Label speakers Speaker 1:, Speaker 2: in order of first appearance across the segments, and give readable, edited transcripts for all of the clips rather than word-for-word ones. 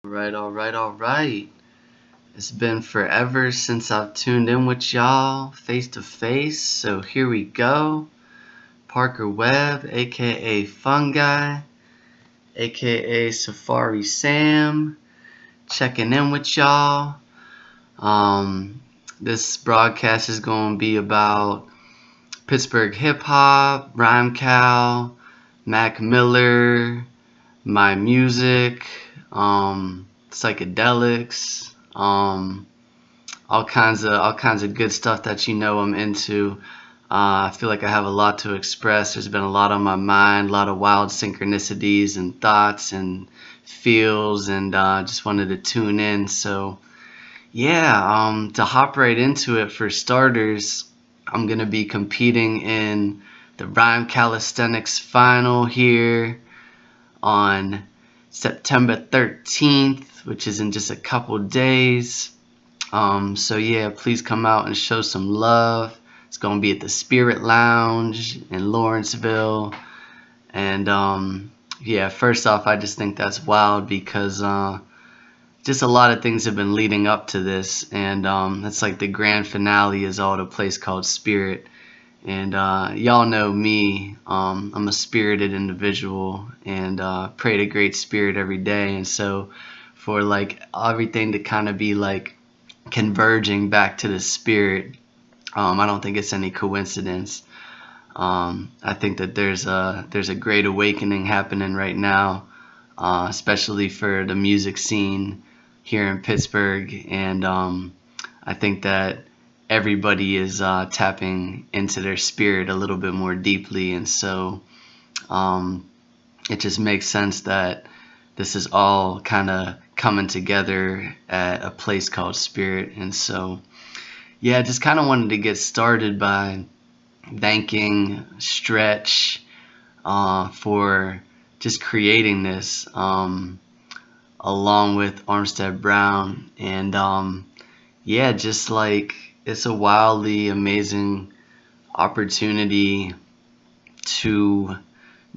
Speaker 1: All right. It's been forever since I've tuned in with y'all face to face, so here we go. Parker Webb, aka Fungi, aka Safari Sam, checking in with y'all. Um, this broadcast is going to be about Pittsburgh Hip Hop, Rhyme Cal, Mac Miller, my music, psychedelics, all kinds of good stuff that I'm into. I feel like I have a lot to express. There's been a lot on my mind, a lot of wild synchronicities and thoughts and feels, and just wanted to tune in. So yeah, to hop right into it, for starters, I'm gonna be competing in the Rhyme Calisthenics final here on September 13th, which is in just a couple days. So yeah, please come out and show some love. It's gonna be at the Spirit Lounge in Lawrenceville, and yeah. First off, I just think that's wild because just a lot of things have been leading up to this, and it's like the grand finale is all at a place called Spirit. And y'all know me. I'm a spirited individual, and pray to Great Spirit every day. And so, for like everything to kind of be like converging back to the spirit, I don't think it's any coincidence. I think that there's a great awakening happening right now, especially for the music scene here in Pittsburgh, and I think that everybody is tapping into their spirit a little bit more deeply, and so um, it just makes sense that this is all kind of coming together at a place called Spirit. And so yeah, just kind of wanted to get started by thanking Stretch for just creating this, along with Armstead Brown. And yeah, just like it's a wildly amazing opportunity to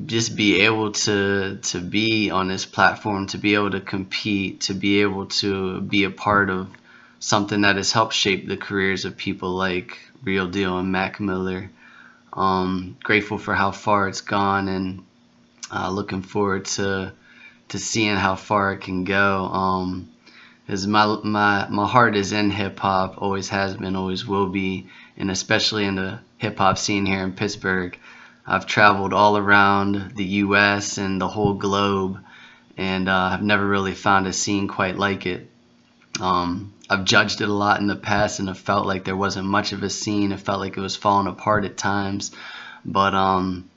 Speaker 1: just be able to be on this platform, to be able to compete, to be able to be a part of something that has helped shape the careers of people like Real Deal and Mac Miller. Grateful for how far it's gone, and looking forward to seeing how far it can go. Because my heart is in hip hop, always has been, always will be, and especially in the hip hop scene here in Pittsburgh. I've traveled all around the U.S. and the whole globe, and I've never really found a scene quite like it. I've judged it a lot in the past, and it felt like there wasn't much of a scene. It felt like it was falling apart at times. But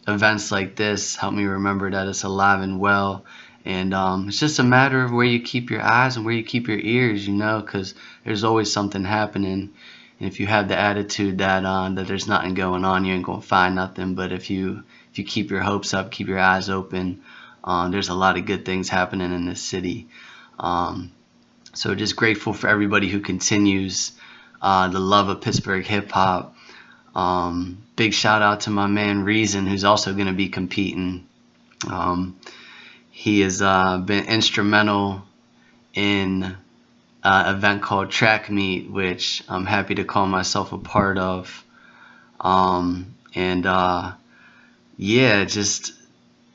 Speaker 1: events like this help me remember that it's alive and well. And it's just a matter of where you keep your eyes and where you keep your ears, because there's always something happening. And if you have the attitude that there's nothing going on, you ain't gonna find nothing. But if you keep your hopes up, keep your eyes open, there's a lot of good things happening in this city. Um, so just grateful for everybody who continues the love of Pittsburgh hip hop. Big shout out to my man Reason, who's also going to be competing. He has been instrumental in an event called Track Meet, which I'm happy to call myself a part of. And yeah, just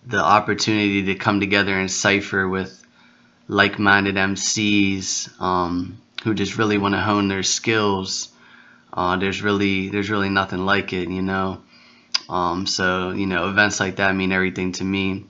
Speaker 1: the opportunity to come together and cipher with like-minded MCs who just really want to hone their skills. There's really nothing like it. So events like that mean everything to me.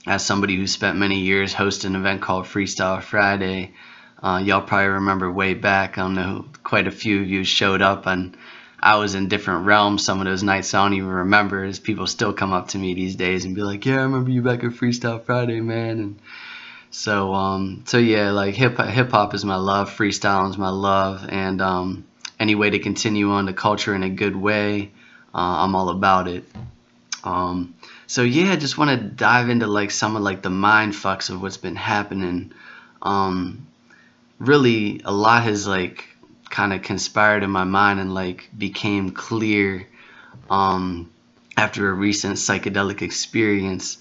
Speaker 1: As somebody who spent many years hosting an event called Freestyle Friday, y'all probably remember way back. I don't know, quite a few of you showed up, and I was in different realms some of those nights. I don't even remember, as people still come up to me these days and be like, "Yeah, I remember you back at Freestyle Friday, man." And so yeah, like hip hop is my love, freestyling is my love, and any way to continue on the culture in a good way, I'm all about it. So yeah, I just want to dive into like some of like the mind fucks of what's been happening. Um, Really, a lot has like kind of conspired in my mind and like became clear um, after a recent psychedelic experience.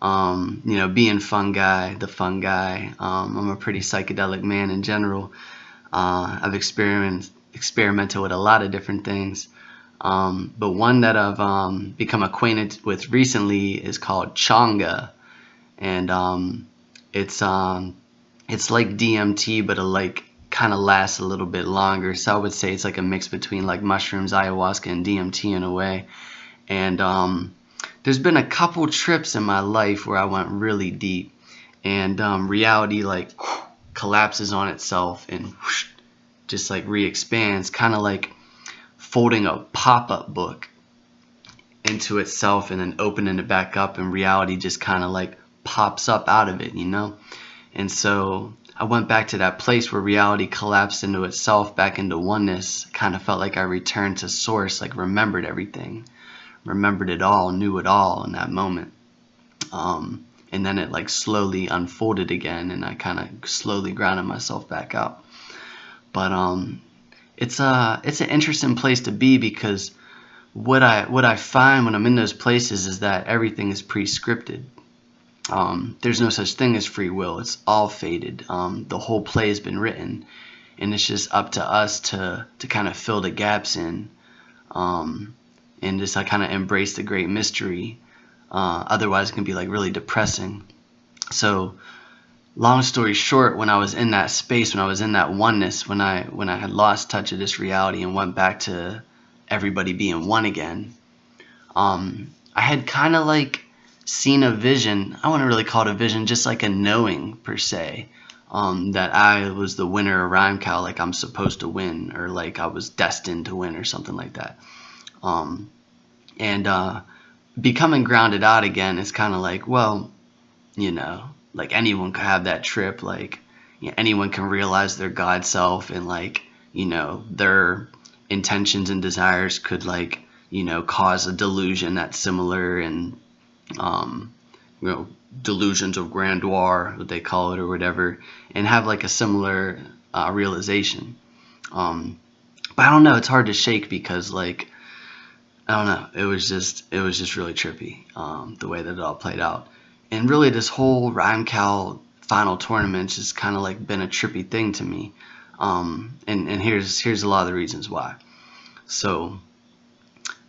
Speaker 1: being the fungi. I'm a pretty psychedelic man in general. I've experimented with a lot of different things. But one that I've become acquainted with recently is called changa, and it's like DMT, but it like kind of lasts a little bit longer. So I would say it's like a mix between like mushrooms, ayahuasca, and DMT in a way. And there's been a couple trips in my life where I went really deep, and reality like collapses on itself and whoosh, just like re-expands, kind of like folding a pop-up book into itself and then opening it back up, and reality just kind of like pops up out of it, And so I went back to that place where reality collapsed into itself, back into oneness. Kind of felt like I returned to source, like remembered everything, remembered it all, knew it all in that moment. And then it like slowly unfolded again, and I kind of slowly grounded myself back out. But it's an interesting place to be, because what I find when I'm in those places is that everything is pre-scripted. There's no such thing as free will. It's all fated. The whole play has been written, and it's just up to us to kind of fill the gaps in, and just kind of embrace the great mystery. Otherwise, it can be like really depressing. So, long story short, when I was in that space, when I was in that oneness, when I had lost touch of this reality and went back to everybody being one again, I had kind of like seen a vision. I wouldn't really call it a vision, just like a knowing per se, that I was the winner of Rhyme Cow, like I'm supposed to win, or like I was destined to win, or something like that. And becoming grounded out again is kind of like, well, like anyone could have that trip. Like, anyone can realize their God self, and like, their intentions and desires could like, cause a delusion that's similar, and delusions of grandeur, what they call it, or whatever, and have like a similar realization. But I don't know, it's hard to shake, because like, I don't know, it was just really trippy, the way that it all played out. And really, this whole Rhyme Cow final tournament's just kind of like been a trippy thing to me. And here's a lot of the reasons why. So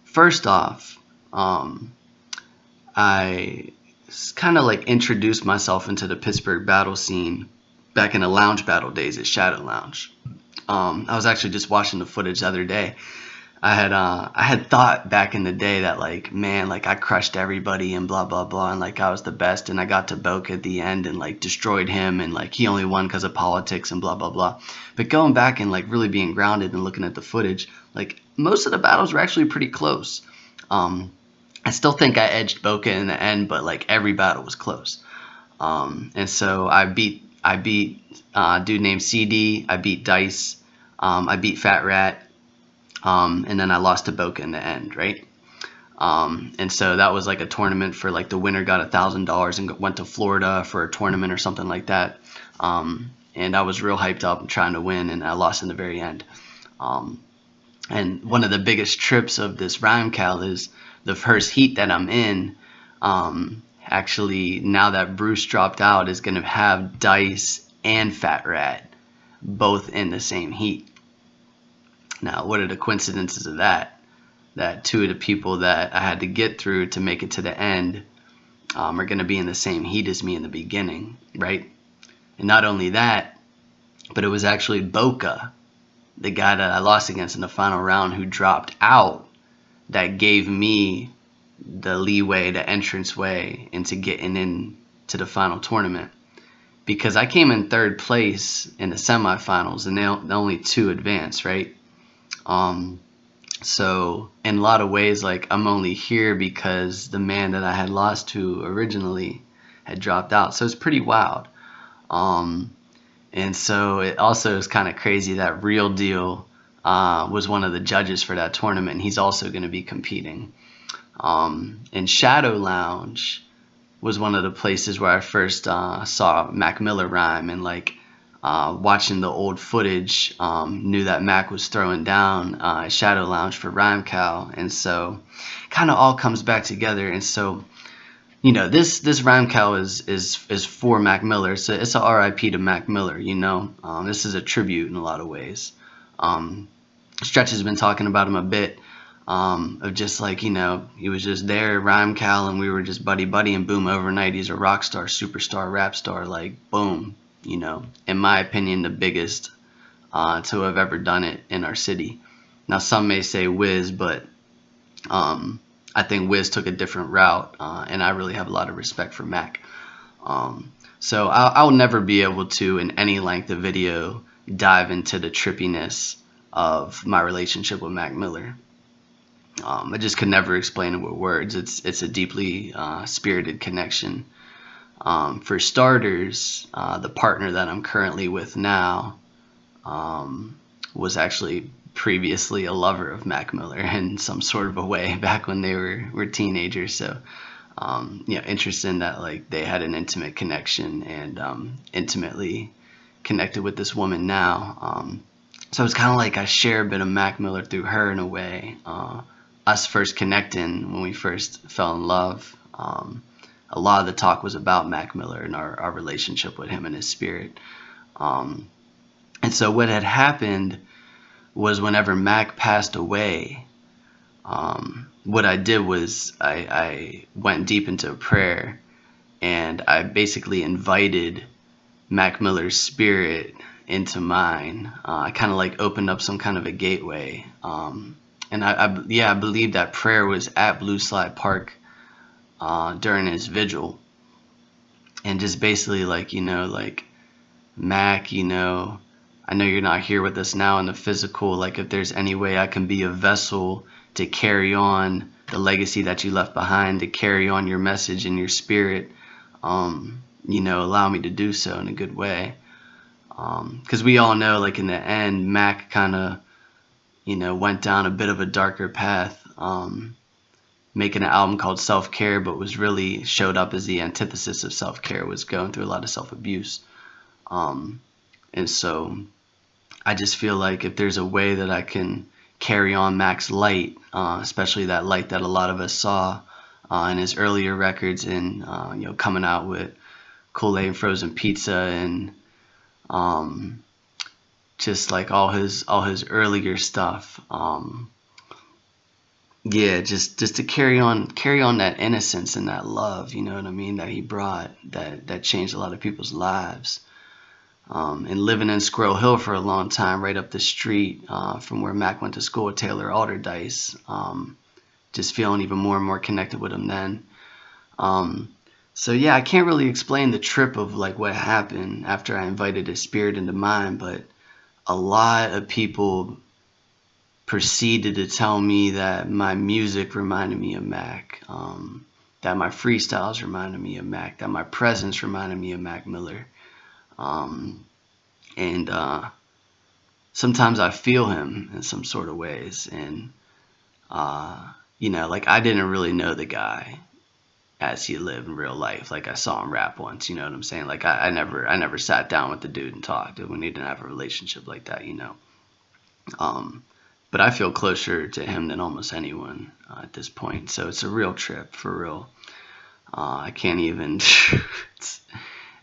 Speaker 1: first off, I kind of like introduced myself into the Pittsburgh battle scene back in the lounge battle days at Shadow Lounge. I was actually just watching the footage the other day. I had thought back in the day that like, man, like I crushed everybody and blah blah blah, and like I was the best, and I got to Boca at the end and like destroyed him, and like he only won because of politics and blah blah blah. But going back and like really being grounded and looking at the footage, like most of the battles were actually pretty close. I still think I edged Boca in the end, but like every battle was close. And so I beat a dude named CD. I beat Dice. I beat Fat Rat. And then I lost to Boca in the end, right? And so that was like a tournament for like the winner got $1,000 and went to Florida for a tournament or something like that. And I was real hyped up and trying to win, and I lost in the very end. And one of the biggest trips of this Rhyme Cow is the first heat that I'm in. Actually, now that Bruce dropped out, is going to have Dice and Fat Rat both in the same heat. Now, what are the coincidences of that? That two of the people that I had to get through to make it to the end are going to be in the same heat as me in the beginning, right? And not only that, but it was actually Boca, the guy that I lost against in the final round, who dropped out, that gave me the leeway, the entranceway into getting into the final tournament. Because I came in third place in the semifinals, and the only two advanced, right? So in a lot of ways, like I'm only here because the man that I had lost to originally had dropped out. So it's pretty wild. And so it also is kind of crazy that Real Deal was one of the judges for that tournament. He's also going to be competing. And Shadow Lounge was one of the places where I first saw Mac Miller rhyme, and like watching the old footage, knew that Mac was throwing down at Shadow Lounge for Rhyme Cow. And so kind of all comes back together. And so this rhyme cow is for Mac Miller. It's a R.I.P. to Mac Miller. This is a tribute in a lot of ways. Stretch has been talking about him a bit, of just like, he was just there, rhyme cow, and we were just buddy and boom, overnight he's a rock star, superstar, rap star, like boom. In my opinion, the biggest to have ever done it in our city. Now some may say Wiz, but I think Wiz took a different route, and I really have a lot of respect for Mac. So I'll never be able to, in any length of video, dive into the trippiness of my relationship with Mac Miller. I just could never explain it with words. It's a deeply spirited connection. For starters, the partner that I'm currently with now was actually previously a lover of Mac Miller in some sort of a way back when they were teenagers. So interesting that like they had an intimate connection and intimately connected with this woman now. So it's kind of like I share a bit of Mac Miller through her in a way. Us first connecting when we first fell in love, a lot of the talk was about Mac Miller and our relationship with him and his spirit. And so what had happened was whenever Mac passed away, what I did was I went deep into prayer, and I basically invited Mac Miller's spirit into mine. I kind of like opened up some kind of a gateway. And I believe that prayer was at Blue Slide Park during his vigil. And just basically like, Mac, I know you're not here with us now in the physical. Like if there's any way I can be a vessel to carry on the legacy that you left behind, to carry on your message and your spirit, allow me to do so in a good way. Because we all know, like in the end, Mac kind of, went down a bit of a darker path, making an album called Self-Care, but was really showed up as the antithesis of self-care, was going through a lot of self-abuse. And so I just feel like if there's a way that I can carry on Mac's light, especially that light that a lot of us saw in his earlier records, and coming out with Kool-Aid and Frozen Pizza, and just like all his earlier stuff. Just to carry on that innocence and that love, you know what I mean, that he brought, that changed a lot of people's lives. And living in Squirrel Hill for a long time, right up the street from where Mac went to school with Taylor Alderdice, just feeling even more and more connected with him then. So yeah, I can't really explain the trip of like what happened after I invited his spirit into mine, but a lot of people proceeded to tell me that my music reminded me of Mac, that my freestyles reminded me of Mac, that my presence reminded me of Mac Miller. And sometimes I feel him in some sort of ways, and like I didn't really know the guy as he lived in real life. Like I saw him rap once, you know what I'm saying? Like I never sat down with the dude and talked. We didn't have a relationship like that, but I feel closer to him than almost anyone at this point. So it's a real trip, for real. I can't even.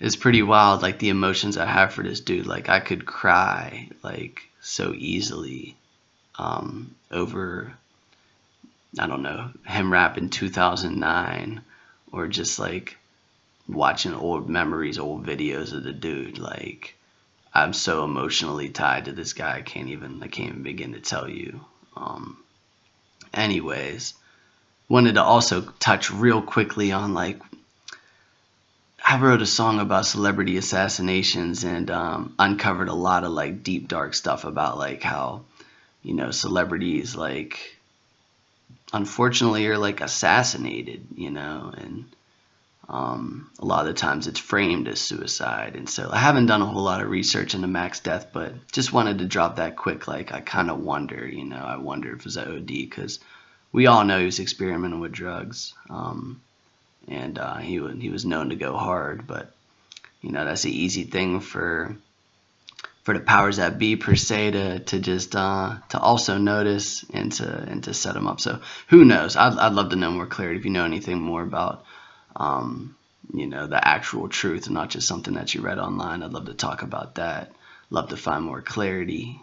Speaker 1: It's pretty wild, like the emotions I have for this dude. Like I could cry like so easily over, I don't know, him rap in 2009, or just like watching old memories, old videos of the dude. Like I'm so emotionally tied to this guy, I can't even begin to tell you. Anyways, wanted to also touch real quickly on like, I wrote a song about celebrity assassinations, and uncovered a lot of like deep dark stuff about like how, celebrities like unfortunately are like assassinated, and a lot of the times it's framed as suicide. And so I haven't done a whole lot of research into Mac's death, but just wanted to drop that quick. Like I kind of wonder, I wonder if it was an OD, because we all know he was experimenting with drugs. And he was known to go hard, but that's an easy thing for the powers that be per se to just to also notice and to set him up. So who knows? I'd love to know more clarity if you know anything more about you know, the actual truth and not just something that you read online. I'd love to talk about that. Love to find more clarity.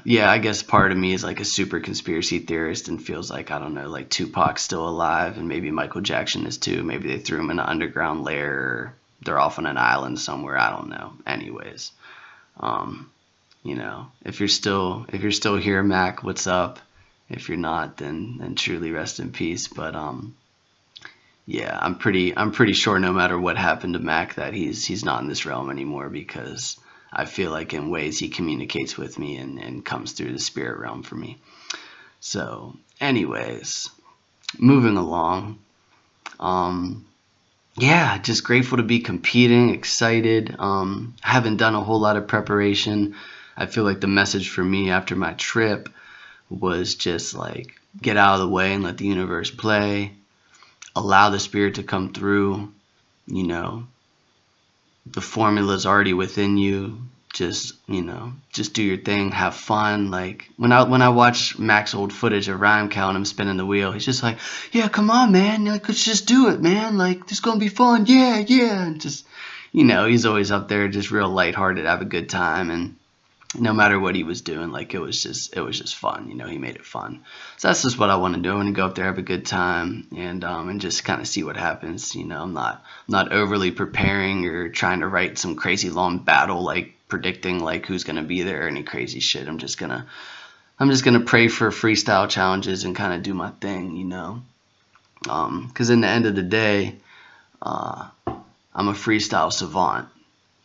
Speaker 1: Yeah, I guess part of me is like a super conspiracy theorist and feels like, I don't know, like Tupac's still alive and maybe Michael Jackson is too. Maybe they threw him in an underground lair, or they're off on an island somewhere. I don't know. Anyways, you know, if you're still here, Mac, what's up? If you're not, then truly rest in peace. But yeah, I'm pretty sure no matter what happened to Mac that he's not in this realm anymore, because I feel like in ways he communicates with me and comes through the spirit realm for me. So anyways, moving along. Yeah, just grateful to be competing, excited. Haven't done a whole lot of preparation. I feel like the message for me after my trip was just like, get out of the way and let the universe play. Allow the spirit to come through. You know, the formula's already within you. Just, you know, just do your thing, have fun. Like when I watch Mac's old footage of Rhyme Cow and him spinning the wheel, he's just like, yeah, come on, man, like, let's just do it, man, like, this is gonna be fun, yeah, and just, you know, he's always up there just real lighthearted, have a good time. And no matter what he was doing, like, it was just fun. You know, he made it fun. So that's just what I want to do. I want to go up there, have a good time, and just kind of see what happens. You know, I'm not overly preparing or trying to write some crazy long battle, like predicting like who's gonna be there or any crazy shit. I'm just gonna pray for freestyle challenges and kind of do my thing. You know, because in the end of the day, I'm a freestyle savant.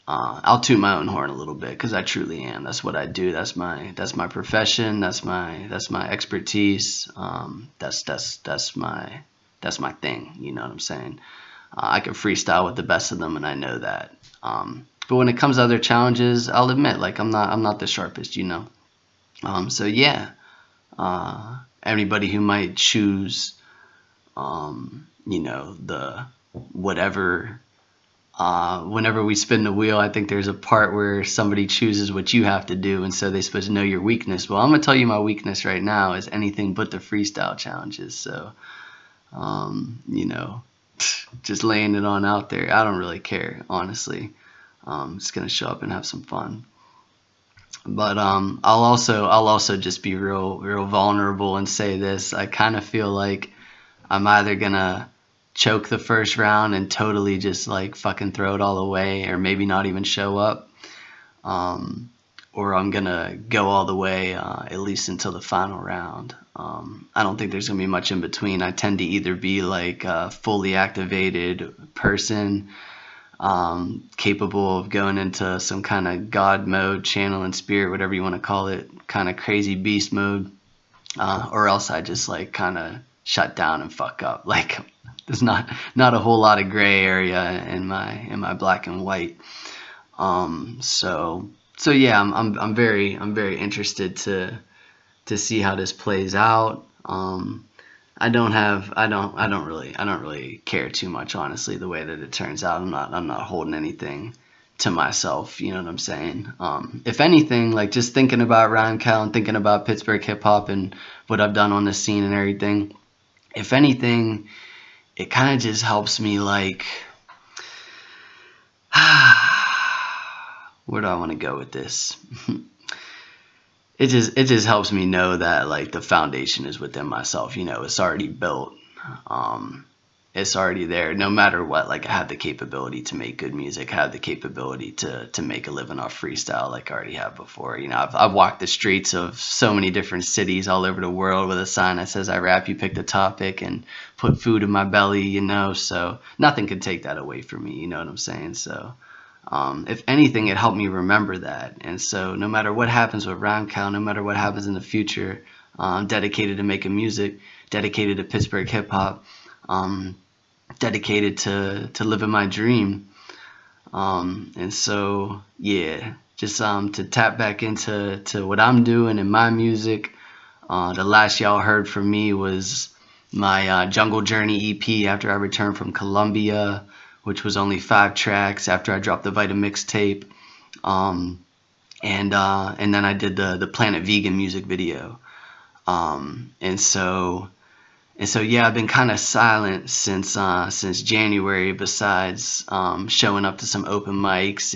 Speaker 1: I'll toot my own horn a little bit because I truly am. That's what I do. That's my profession. That's my expertise. That's my thing. You know what I'm saying? I can freestyle with the best of them, and I know that. But when it comes to other challenges, I'll admit, like, I'm not the sharpest. You know. So yeah. Anybody who might choose, you know, the whatever. Whenever we spin the wheel, I think there's a part where somebody chooses what you have to do, and so they're supposed to know your weakness. Well, I'm gonna tell you my weakness right now is anything but the freestyle challenges. So, you know, just laying it on out there. I don't really care, honestly. Just gonna show up and have some fun. But I'll also just be real vulnerable and say this. I kind of feel like I'm either gonna choke the first round and totally just like fucking throw it all away, or maybe not even show up, or I'm gonna go all the way, at least until the final round. I don't think there's gonna be much in between. I tend to either be like a fully activated person, capable of going into some kind of God mode, channel and spirit, whatever you want to call it, kind of crazy beast mode, or else I just like kind of shut down and fuck up. Like, there's not a whole lot of gray area in my black and white. So yeah, I'm very interested to see how this plays out. I don't really care too much, honestly, the way that it turns out. I'm not holding anything to myself, you know what I'm saying? If anything, like, just thinking about Rhyme Cow and thinking about Pittsburgh Hip Hop and what I've done on the scene and everything, if anything, it kind of just helps me, like, where do I want to go with this? It just helps me know that, like, the foundation is within myself. You know, it's already built. It's already there. No matter what, like, I have the capability to make good music. I have the capability to make a living off freestyle, like I already have before. You know, I've walked the streets of so many different cities all over the world with a sign that says I rap, you pick the topic, and put food in my belly. You know, so nothing could take that away from me. You know what I'm saying? So. If anything, it helped me remember that. And so no matter what happens with Rhyme Cow, no matter what happens in the future, I'm dedicated to making music, dedicated to Pittsburgh hip hop, dedicated to living my dream. And so, yeah, just to tap back into what I'm doing in my music. The last y'all heard from me was my Jungle Journey EP after I returned from Colombia, which was only 5 tracks after I dropped the Vitamix tape. And then I did the Planet Vegan music video. And so And so yeah, I've been kind of silent since January. Besides showing up to some open mics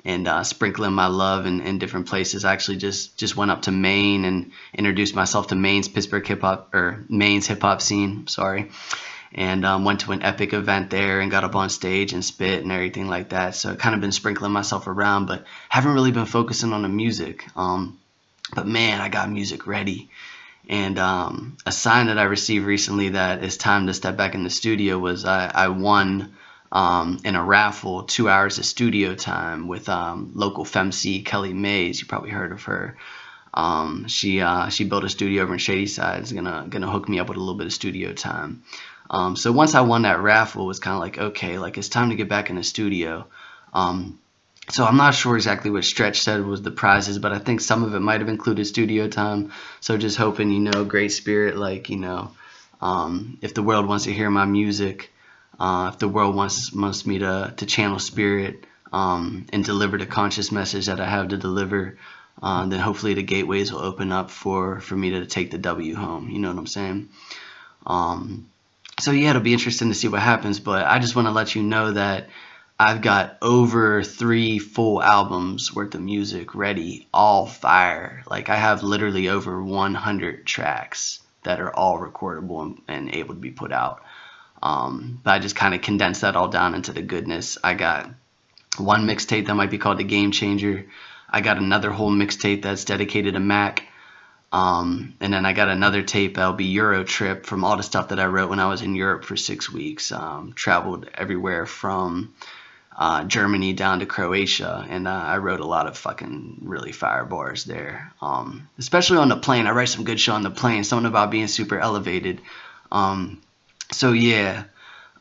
Speaker 1: and sprinkling my love in different places. I actually just went up to Maine and introduced myself to Maine's Pittsburgh hip hop, or Maine's hip hop scene. Sorry. And went to an epic event there and got up on stage and spit and everything like that. So I've kind of been sprinkling myself around, but haven't really been focusing on the music. But man, I got music ready. And a sign that I received recently that it's time to step back in the studio was I won in a raffle 2 hours of studio time with local femc Kelly Mays. You probably heard of her. She built a studio over in Shadyside. Is gonna hook me up with a little bit of studio time. So once I won that raffle, it was kind of like, okay, like it's time to get back in the studio. So I'm not sure exactly what Stretch said was the prizes, but I think some of it might have included studio time. So just hoping, Great Spirit, like, if the world wants to hear my music, if the world wants me to channel spirit and deliver the conscious message that I have to deliver, then hopefully the gateways will open up for me to take the W home. You know what I'm saying? So yeah, it'll be interesting to see what happens, but I just want to let you know that I've got over 3 full albums worth of music ready, all fire. Like I have literally over 100 tracks that are all recordable and able to be put out. But I just kind of condensed that all down into the goodness. I got one mixtape that might be called The Game Changer. I got another whole mixtape that's dedicated to Mac. And then I got another tape that'll be Euro Trip from all the stuff that I wrote when I was in Europe for 6 weeks. Traveled everywhere from Germany down to Croatia, and I wrote a lot of fucking really fire bars there. Especially on the plane. I write some good shit on the plane. Something about being super elevated. So yeah,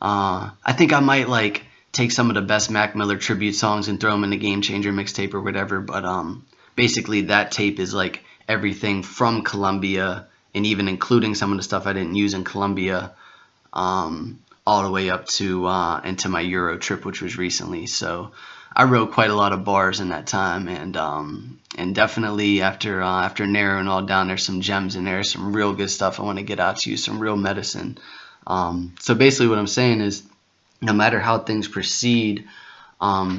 Speaker 1: I think I might like take some of the best Mac Miller tribute songs and throw them in the Game Changer mixtape or whatever. But basically that tape is like everything from Colombia, and even including some of the stuff I didn't use in Colombia, all the way up to into my Euro trip, which was recently. So I wrote quite a lot of bars in that time, and definitely after narrowing all down, there's some gems in there, some real good stuff I want to get out to you, some real medicine. So basically what I'm saying is, no matter how things proceed,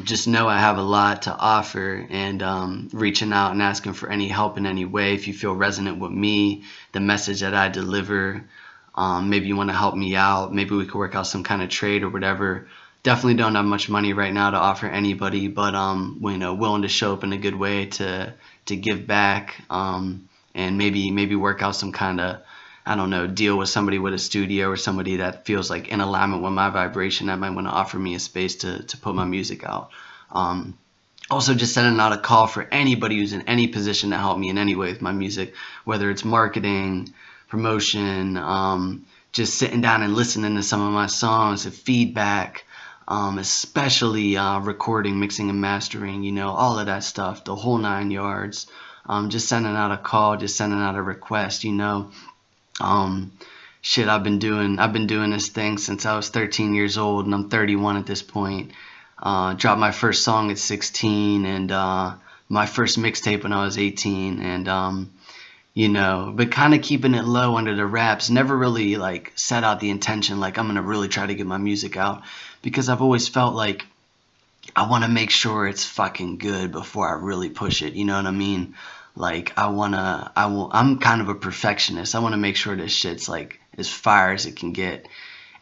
Speaker 1: just know I have a lot to offer, and reaching out and asking for any help in any way. If you feel resonant with me, the message that I deliver, maybe you want to help me out, maybe we could work out some kind of trade or whatever. Definitely don't have much money right now to offer anybody, but willing to show up in a good way to give back, and maybe work out some kind of, I don't know, deal with somebody with a studio or somebody that feels like in alignment with my vibration that might want to offer me a space to put my music out. Also just sending out a call for anybody who's in any position to help me in any way with my music, whether it's marketing, promotion, just sitting down and listening to some of my songs, the feedback, especially recording, mixing and mastering, all of that stuff, the whole 9 yards. Just sending out a call, just sending out a request, shit, I've been doing this thing since I was 13 years old, and I'm 31 at this point. Dropped my first song at 16, and my first mixtape when I was 18, and but kind of keeping it low under the wraps. Never really like set out the intention like I'm gonna really try to get my music out, because I've always felt like I want to make sure it's fucking good before I really push it. You know what I mean? Like I'm kind of a perfectionist. I want to make sure this shit's like as fire as it can get.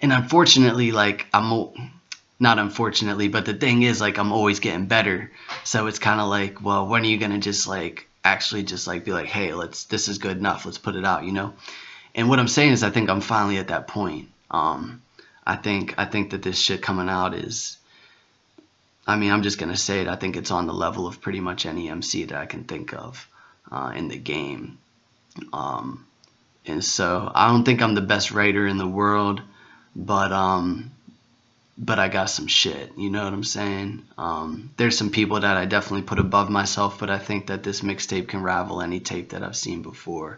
Speaker 1: And unfortunately, like not unfortunately, but the thing is, like, I'm always getting better. So it's kind of like, well, when are you going to just like actually just like be like, hey, this is good enough. Let's put it out, And what I'm saying is I think I'm finally at that point. I think that this shit coming out is, I'm just going to say it. I think it's on the level of pretty much any MC that I can think of in the game. And so I don't think I'm the best writer in the world, but I got some shit, you know what I'm saying? There's some people that I definitely put above myself, but I think that this mixtape can rival any tape that I've seen before.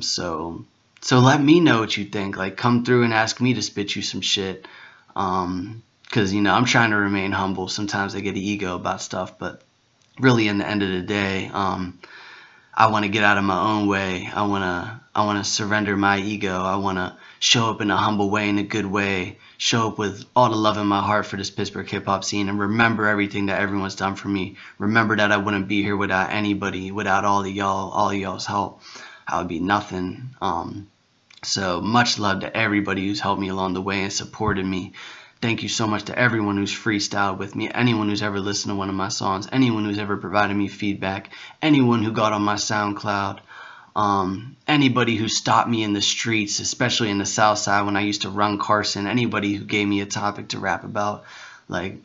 Speaker 1: So let me know what you think. Like, come through and ask me to spit you some shit. Because, I'm trying to remain humble. Sometimes I get an ego about stuff, but really in the end of the day, I want to get out of my own way. I want I want to surrender my ego. I want to show up in a humble way, in a good way, show up with all the love in my heart for this Pittsburgh hip hop scene, and remember everything that everyone's done for me. Remember that I wouldn't be here without anybody, without all of y'all's help. I would be nothing. So much love to everybody who's helped me along the way and supported me. Thank you so much to everyone who's freestyled with me, anyone who's ever listened to one of my songs, anyone who's ever provided me feedback, anyone who got on my SoundCloud, anybody who stopped me in the streets, especially in the South Side when I used to run Carson, anybody who gave me a topic to rap about. Like,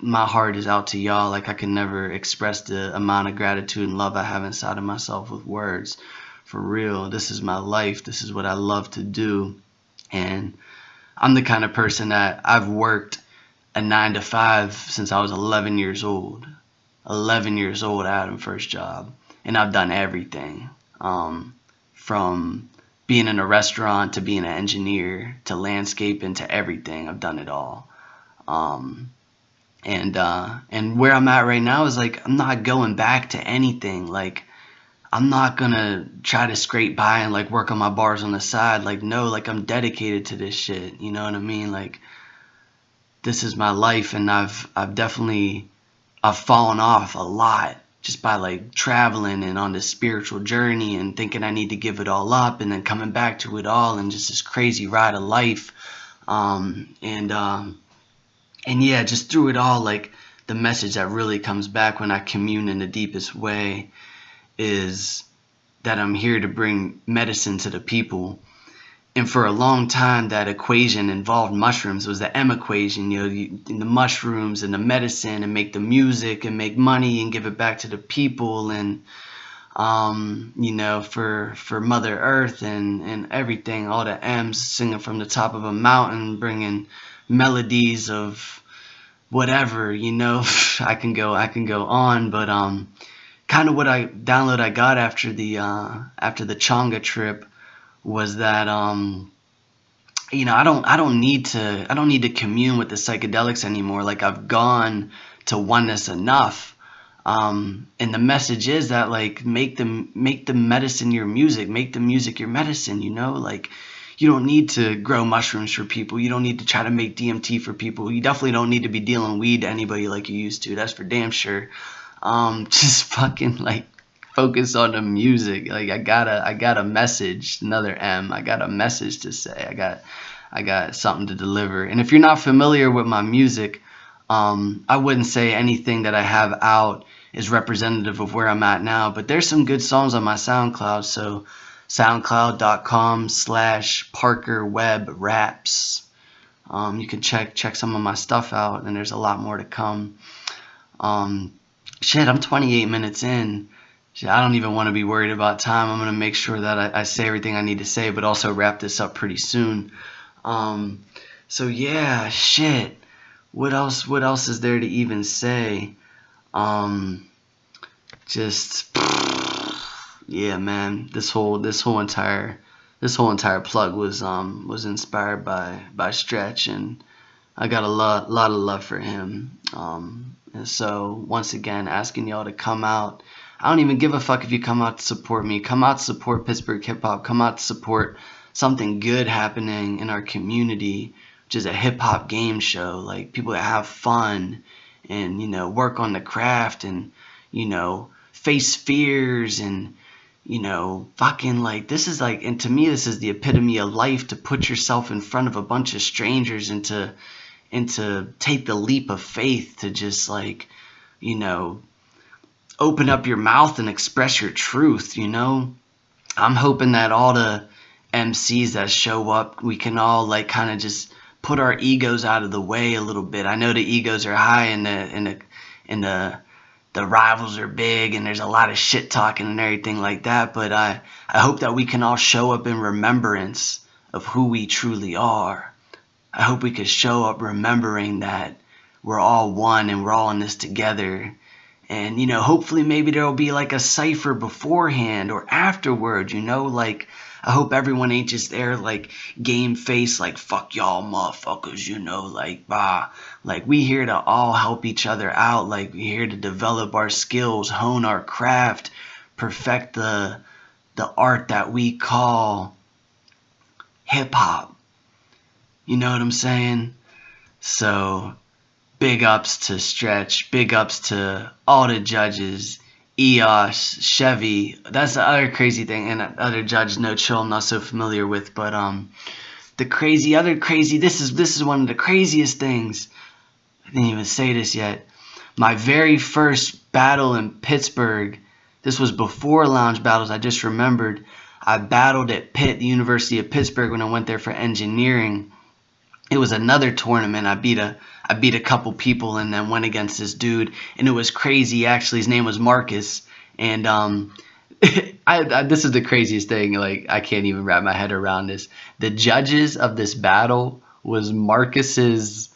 Speaker 1: my heart is out to y'all. Like, I can never express the amount of gratitude and love I have inside of myself with words. For real, this is my life. This is what I love to do. And I'm the kind of person that I've worked a 9 to 5 since I was 11 years old. 11 years old, I had my first job. And I've done everything. From being in a restaurant to being an engineer to landscaping to everything. I've done it all. And where I'm at right now is like, I'm not going back to anything. Like, I'm not gonna try to scrape by and like work on my bars on the side. Like, no, like, I'm dedicated to this shit. You know what I mean? Like, this is my life, and I've fallen off a lot just by like traveling and on this spiritual journey and thinking I need to give it all up and then coming back to it all and just this crazy ride of life. And yeah, just through it all, like, the message that really comes back when I commune in the deepest way is that I'm here to bring medicine to the people. And for a long time, that equation involved mushrooms. It was the M equation, the mushrooms and the medicine, and make the music and make money and give it back to the people, and for Mother Earth and everything, all the M's, singing from the top of a mountain, bringing melodies of whatever, I can go on, but kind of what I got after the Chonga trip was that I don't need to commune with the psychedelics anymore. Like, I've gone to oneness enough. And the message is that, like, make the medicine your music, make the music your medicine, like, you don't need to grow mushrooms for people. You don't need to try to make DMT for people. You definitely don't need to be dealing weed to anybody like you used to. That's for damn sure. Just fucking, like, focus on the music. Like, I got a message, another M. I got a message to say. I got something to deliver. And if you're not familiar with my music, I wouldn't say anything that I have out is representative of where I'm at now, but there's some good songs on my SoundCloud. So soundcloud.com/Parker Webb Raps. You can check some of my stuff out, and there's a lot more to come. Shit, I'm 28 minutes in. Shit, I don't even want to be worried about time. I'm going to make sure that I say everything I need to say, but also wrap this up pretty soon. So yeah, shit. What else is there to even say? Yeah, man. This whole entire plug was inspired by Stretch, and I got a lot of love for him. And so, once again, asking y'all to come out. I don't even give a fuck if you come out to support me. Come out to support Pittsburgh Hip Hop. Come out to support something good happening in our community, which is a hip hop game show. Like, people that have fun and, work on the craft and, face fears and, fucking, like, this is like, and to me, this is the epitome of life, to put yourself in front of a bunch of strangers and to take the leap of faith to just, like, open up your mouth and express your truth. I'm hoping that all the MCs that show up, we can all, like, kind of just put our egos out of the way a little bit. I know the egos are high and the rivals are big and there's a lot of shit talking and everything like that, but I hope that we can all show up in remembrance of who we truly are. I hope we could show up remembering that we're all one and we're all in this together. And, hopefully maybe there'll be like a cipher beforehand or afterward, like, I hope everyone ain't just there like game face, like, fuck y'all motherfuckers, like, bah. Like, we here to all help each other out. Like, we here to develop our skills, hone our craft, perfect the the art that we call hip hop. You know what I'm saying? So big ups to Stretch, big ups to all the judges, EOS, Chevy. That's the other crazy thing, and other judge, No Chill, I'm not so familiar with, but this is one of the craziest things. I didn't even say this yet. My very first battle in Pittsburgh, this was before lounge battles, I just remembered. I battled at Pitt, the University of Pittsburgh, when I went there for engineering. It was another tournament. I beat a couple people and then went against this dude, and it was crazy. Actually, his name was Marcus, and this is the craziest thing. Like, I can't even wrap my head around this. The judges of this battle was Marcus's,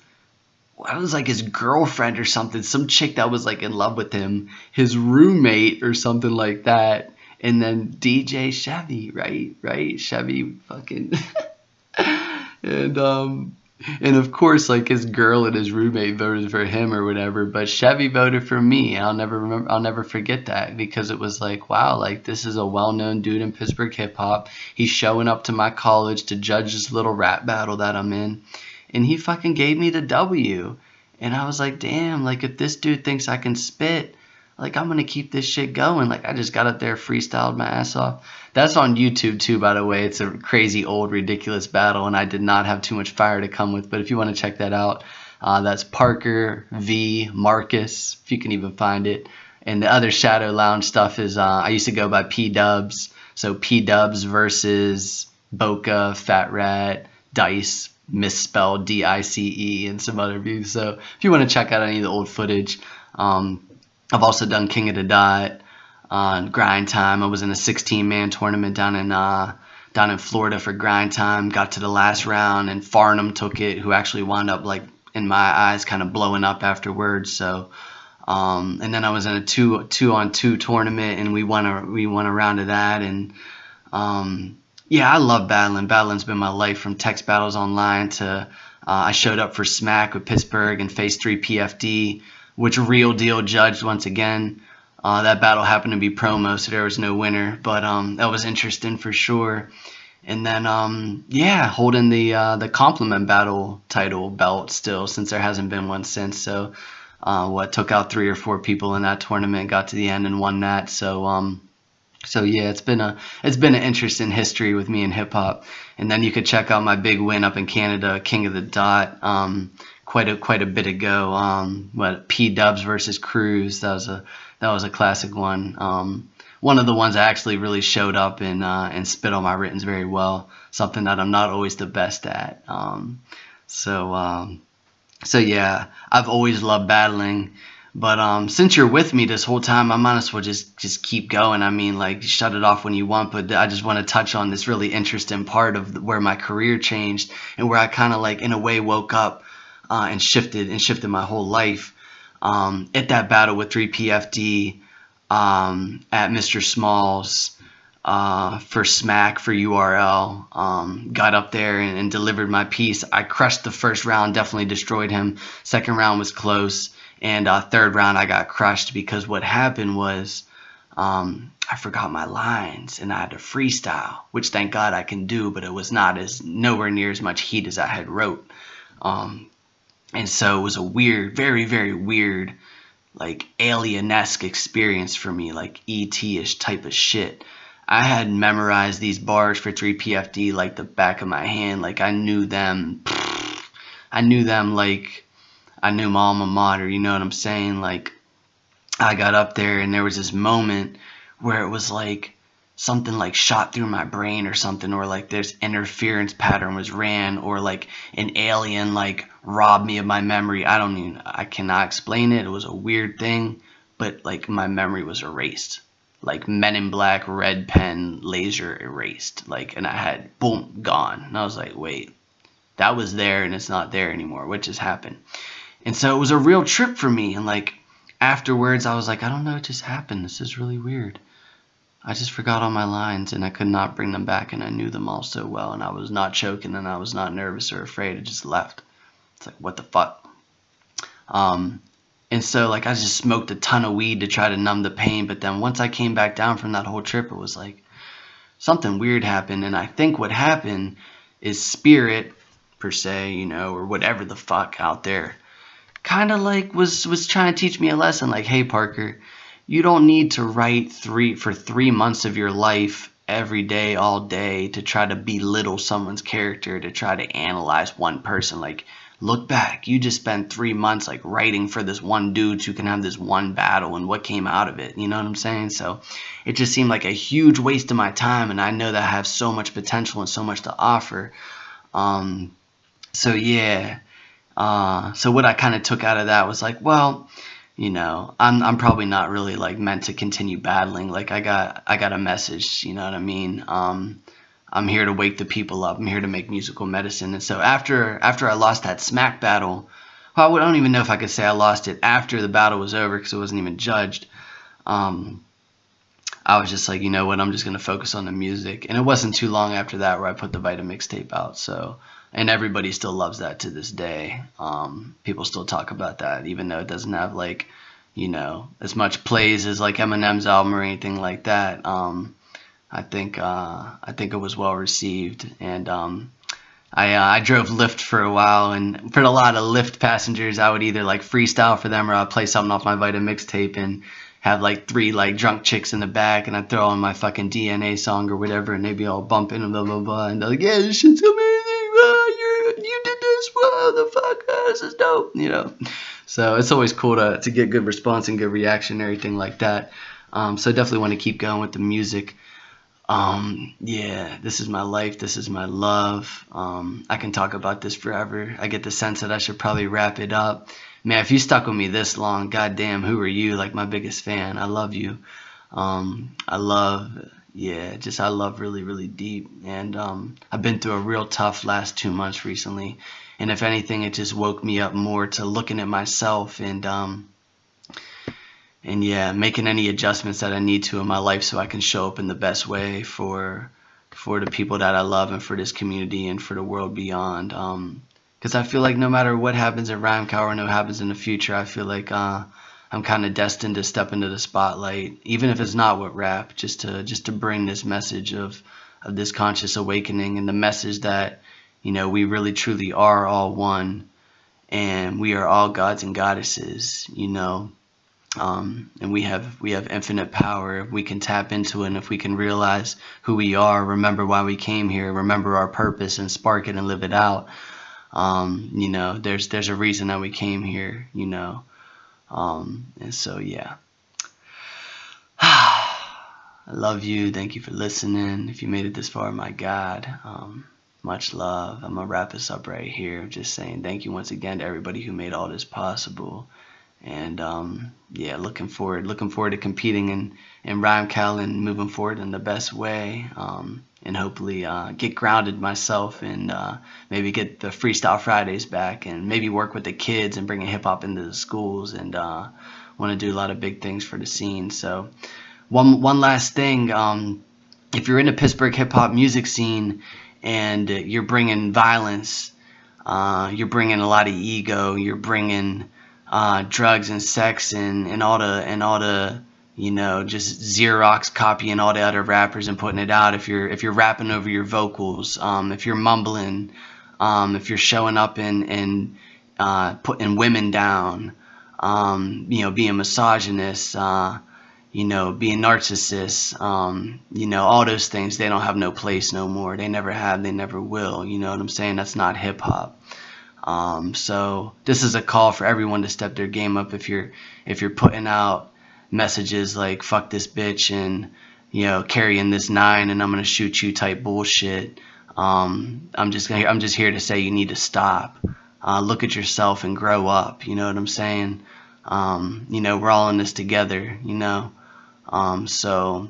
Speaker 1: I was like his girlfriend or something, some chick that was like in love with him, his roommate or something like that, and then DJ Chevy, right, Chevy, fucking, and and of course, like, his girl and his roommate voted for him or whatever, but Chevy voted for me. I'll never forget that, because it was like, wow, like, this is a well-known dude in Pittsburgh hip hop. He's showing up to my college to judge this little rap battle that I'm in, and he fucking gave me the W. And I was like, damn, like, if this dude thinks I can spit, like, I'm gonna keep this shit going. Like, I just got up there, freestyled my ass off. That's on YouTube too, by the way. It's a crazy old ridiculous battle, and I did not have too much fire to come with. But if you want to check that out, that's Parker v Marcus, if you can even find it. And the other Shadow Lounge stuff is, I used to go by P Dubs. So P Dubs versus Boca, Fat Rat, Dice, misspelled DICE, and some other views. So if you want to check out any of the old footage, I've also done King of the Dot, Grindtime. I was in a 16-man tournament down in Florida for Grindtime. Got to the last round, and Farnham took it, who actually wound up, like, in my eyes, kind of blowing up afterwards. So, and then I was in a two-on-two tournament, and we won a round of that. And yeah, I love battling. Battling's been my life, from text battles online to I showed up for Smack with Pittsburgh and Phase 3 PFD, which Real Deal judged once again. That battle happened to be promo, so there was no winner, but that was interesting for sure. And then yeah, holding the compliment battle title belt still, since there hasn't been one since. So took out 3 or 4 people in that tournament, got to the end and won that. So yeah, it's been an interesting history with me in hip hop. And then you could check out my big win up in Canada, King of the Dot, quite a bit ago. P Dubs versus Cruz. That was a classic one. One of the ones I actually really showed up and spit on my writtens very well. Something that I'm not always the best at. So yeah, I've always loved battling. But since you're with me this whole time, I might as well just keep going. I mean, like, shut it off when you want, but I just want to touch on this really interesting part of where my career changed, and where I kind of, like, in a way woke up and shifted my whole life. At that battle with 3PFD at Mr. Smalls for Smack for URL, got up there and delivered my piece. I crushed the first round, definitely destroyed him. Second round was close. And third round, I got crushed, because what happened was I forgot my lines, and I had to freestyle, which thank God I can do, but it was nowhere near as much heat as I had wrote. And so it was a weird, very, very weird, like, alien-esque experience for me, like ET-ish type of shit. I had memorized these bars for 3PFD like the back of my hand. Like, I knew them like I knew my alma mater, you know what I'm saying? Like, I got up there, and there was this moment where it was like something like shot through my brain or something, or like this interference pattern was ran, or like an alien like robbed me of my memory. I cannot explain it. It was a weird thing, but like my memory was erased. Like Men in Black, red pen, laser erased. Like, and I had, boom, gone. And I was like, wait, that was there and it's not there anymore. What just happened? And so it was a real trip for me. And like afterwards, I was like, I don't know what just happened. This is really weird. I just forgot all my lines, and I could not bring them back, and I knew them all so well, and I was not choking, and I was not nervous or afraid. I just left. It's like, what the fuck? And so like I just smoked a ton of weed to try to numb the pain, but then once I came back down from that whole trip, it was like, something weird happened. And I think what happened is spirit, per se, you know, or whatever the fuck out there, kind of like was trying to teach me a lesson. Like, hey, Parker, you don't need to write for 3 months of your life every day, all day, to try to belittle someone's character, to try to analyze one person. Like, look back, you just spent 3 months like writing for this one dude so you can have this one battle and what came out of it. You know what I'm saying? So it just seemed like a huge waste of my time, and I know that I have so much potential and so much to offer. So yeah. So what I kind of took out of that was like, well, you know, I'm probably not really like meant to continue battling. Like I got a message, you know what I mean? I'm here to wake the people up. I'm here to make musical medicine. And so after I lost that smack battle, well, I don't even know if I could say I lost it after the battle was over because it wasn't even judged. I was just like, you know what, I'm just going to focus on the music. And it wasn't too long after that where I put the Vita mixtape out. So, and everybody still loves that to this day. People still talk about that, even though it doesn't have like, you know, as much plays as like Eminem's album or anything like that. I think it was well received. And I drove Lyft for a while, and for a lot of Lyft passengers, I would either like freestyle for them or I'd play something off my Vita mixtape and have like 3 like drunk chicks in the back, and I'd throw on my fucking DNA song or whatever, and they'd be all bumping and blah blah blah, and they're like, yeah, this shit's amazing, you did this, what the fuck, this is dope, you know. So it's always cool to get good response and good reaction and everything like that. So I definitely want to keep going with the music. Yeah, this is my life, this is my love. I can talk about this forever. I get the sense that I should probably wrap it up. Man, if you stuck with me this long, goddamn, who are you? Like my biggest fan. I love you. I love really, really deep. And I've been through a real tough last 2 months recently. And if anything, it just woke me up more to looking at myself and yeah, making any adjustments that I need to in my life so I can show up in the best way for the people that I love and for this community and for the world beyond. Because I feel like no matter what happens at Rhymecow or what happens in the future, I feel like I'm kind of destined to step into the spotlight, even if it's not with rap, just to bring this message of this conscious awakening and the message that, you know, we really truly are all one, and we are all gods and goddesses, you know. And we have infinite power if we can tap into it, and if we can realize who we are, remember why we came here, remember our purpose, and spark it and live it out. You know, there's a reason that we came here, you know. And so yeah. I love you. Thank you for listening. If you made it this far, my God, much love. I'm gonna wrap this up right here. Just saying thank you once again to everybody who made all this possible. And yeah, looking forward to competing in Rhymecow and moving forward in the best way. And hopefully get grounded myself and maybe get the Freestyle Fridays back and maybe work with the kids and bringing hip hop into the schools, and want to do a lot of big things for the scene. So one last thing, if you're in the Pittsburgh hip hop music scene and you're bringing violence, you're bringing a lot of ego, you're bringing drugs and sex and all the you know, just Xerox copying all the other rappers and putting it out. If you're rapping over your vocals, if you're mumbling, if you're showing up and putting women down, you know, being misogynist, you know, being narcissists, you know, all those things, they don't have no place no more. They never have, they never will. You know what I'm saying? That's not hip hop. So this is a call for everyone to step their game up. If you're putting out messages like fuck this bitch and, you know, carrying this 9 and I'm gonna shoot you type bullshit, I'm just here to say you need to stop. Look at yourself and grow up. You know what I'm saying? You know, we're all in this together. You know, so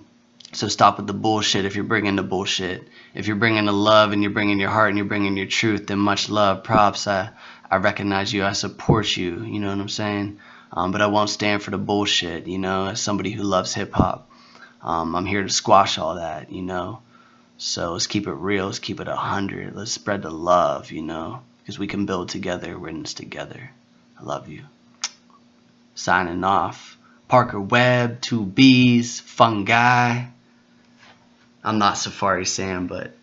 Speaker 1: stop with the bullshit. If you're bringing the bullshit, if you're bringing the love and you're bringing your heart and you're bringing your truth, then much love, props. I recognize you. I support you. You know what I'm saying? But I won't stand for the bullshit. You know, as somebody who loves hip hop, I'm here to squash all that. You know, so let's keep it real. Let's keep it 100. Let's spread the love. You know, because we can build together. We're in this together. I love you. Signing off. Parker Webb, 2 B's, Fungi. I'm not Safari Sam, but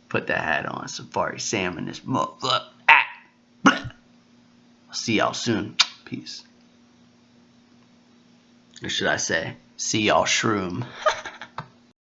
Speaker 1: put that hat on. Safari Sam in this motherfucker. I'll see y'all soon. Peace. Or should I say, see y'all shroom.